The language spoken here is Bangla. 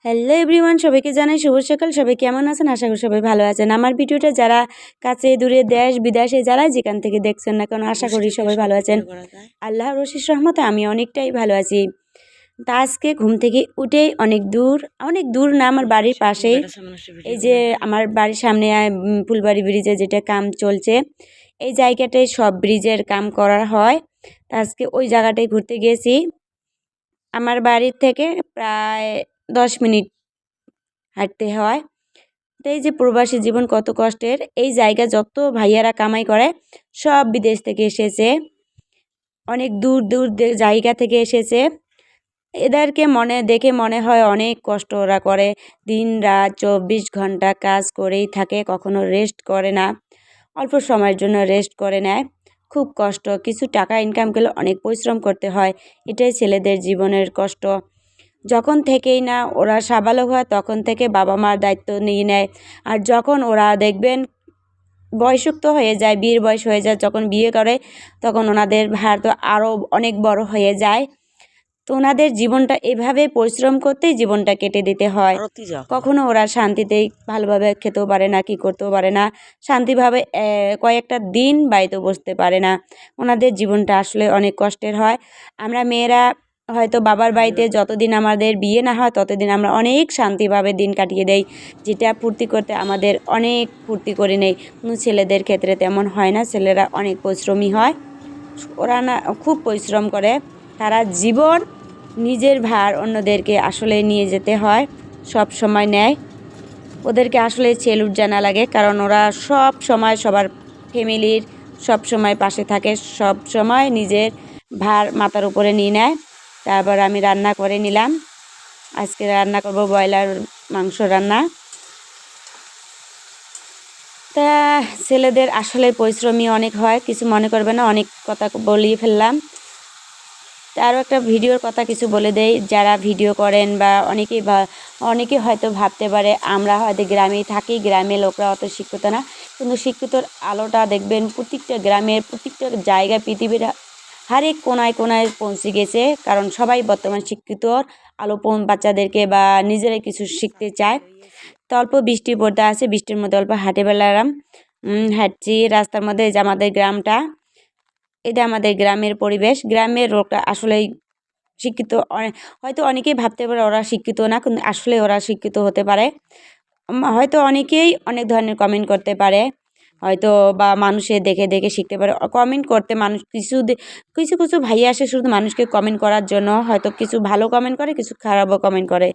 হ্যালো এভরিওয়ান, সবাইকে জানাই শুভ সকাল। সবাই কেমন আছেন? আশা করি সবাই ভালো আছেন। আমার ভিডিওটা যারা কাছে দূরে দেশ বিদেশে যারা যেখান থেকে দেখছেন না কেন, আশা করি সবাই ভালো আছেন। আল্লাহর অশেষ রহমতে আমি অনেকটাই ভালো আছি। তা আজকে ঘুম থেকে উঠেই অনেক দূর না, আমার বাড়ির পাশেই, এই যে আমার বাড়ির সামনে ফুলবাড়ি ব্রিজে যেটা কাম চলছে, এই জায়গাটায় সব ব্রিজের কাম করা হয়। তা আজকে ওই জায়গাটায় ঘুরতে গিয়েছি। আমার বাড়ির থেকে প্রায় 10 মিনিট হাঁটতে হয়। তো এই যে প্রবাসী জীবন কত কষ্টের, এই জায়গা যত ভাইয়ারা কামাই করে সব বিদেশ থেকে এসেছে, অনেক দূর জায়গা থেকে এসেছে। এদেরকে দেখে মনে হয় অনেক কষ্ট ওরা করে, দিন রাত 24 ঘন্টা কাজ করেই থাকে, কখনো রেস্ট করে না, অল্প সময়ের জন্য রেস্ট করে নেয়। খুব কষ্ট, কিছু টাকা ইনকাম করলে অনেক পরিশ্রম করতে হয়, এটাই ছেলেদের জীবনের কষ্ট। যখন থেকেই না ওরা সাবালক হয় তখন থেকে বাবা মার দায়িত্ব নিয়ে নেয়। আর যখন ওরা দেখবেন বয়সুক্ত হয়ে যায়, বিয়ের বয়স হয়ে যায়, যখন বিয়ে করে তখন ওনাদের ভার তো আরও অনেক বড় হয়ে যায়। তো ওনাদের জীবনটা এভাবে পরিশ্রম করতেই জীবনটা কেটে দিতে হয়। কখনো ওরা শান্তিতেই ভালোভাবে খেতেও পারে না, কি করতেও পারে না, শান্তিভাবে কয়েকটা দিন বাড়িতে বসতে পারে না। ওনাদের জীবনটা আসলে অনেক কষ্টের হয়। আমরা মেয়েরা হয়তো বাবার বাড়িতে যতদিন আমাদের বিয়ে না হয় ততদিন আমরা অনেক শান্তিভাবে দিন কাটিয়ে দেই, যেটা ফুর্তি করতে আমাদের অনেক ফুর্তি করে নেই। কিন্তু ছেলেদের ক্ষেত্রে তেমন হয় না, ছেলেরা অনেক পরিশ্রমী হয়। ওরা না খুব পরিশ্রম করে, তারা জীবন নিজের ভার অন্যদেরকে আসলে নিয়ে যেতে হয়, সব সময় নেয়। ওদেরকে আসলে ছেলুট জানা লাগে, কারণ ওরা সব সময় সবার ফ্যামিলির সব সময় পাশে থাকে, সব সময় নিজের ভার মাথার উপরে নিয়ে নেয়। তারপর আমি রান্না করে নিলাম, আজকে রান্না করব ব্রয়লার মাংস রান্না। তা ছেলেদের আসলে পরিশ্রমী অনেক হয়, কিছু মনে করবে না, অনেক কথা বলিয়ে ফেললাম। আরও একটা ভিডিওর কথা কিছু বলে দেই, যারা ভিডিও করেন বা অনেকে হয়তো ভাবতে পারে আমরা হয়তো গ্রামেই থাকি, গ্রামের লোকরা অত শিক্ষিত না, কিন্তু শিক্ষিতর আলোটা দেখবেন প্রত্যেকটা গ্রামের প্রত্যেকটা জায়গায় পৃথিবীর হরেক কোনায় কোনায় পৌঁছে গেছে, কারণ সবাই বর্তমান শিক্ষিতর আলো বাচ্চাদেরকে বা নিজেরাই কিছু শিখতে চায়। তো অল্প বৃষ্টি পড়তে আছে, বৃষ্টির মধ্যে অল্প হাঁটে বেড়ালাম, হাঁটছি রাস্তার মধ্যে। যে আমাদের গ্রামটা, এটা আমাদের গ্রামের পরিবেশ। গ্রামের লোকটা আসলেই শিক্ষিত, হয়তো অনেকেই ভাবতে পারে ওরা শিক্ষিত না, কিন্তু আসলে ওরা শিক্ষিত হতে পারে। হয়তো অনেকেই অনেক ধরনের কমেন্ট করতে পারে, হয়তো বা মানুষের দেখে দেখে শিখতে পারে। কমেন্ট করতে মানুষ কিছু ভাইয়া আসে শুধু মানুষকে কমেন্ট করার জন্য, হয়তো কিছু ভালো কমেন্ট করে, কিছু খারাপও কমেন্ট করে।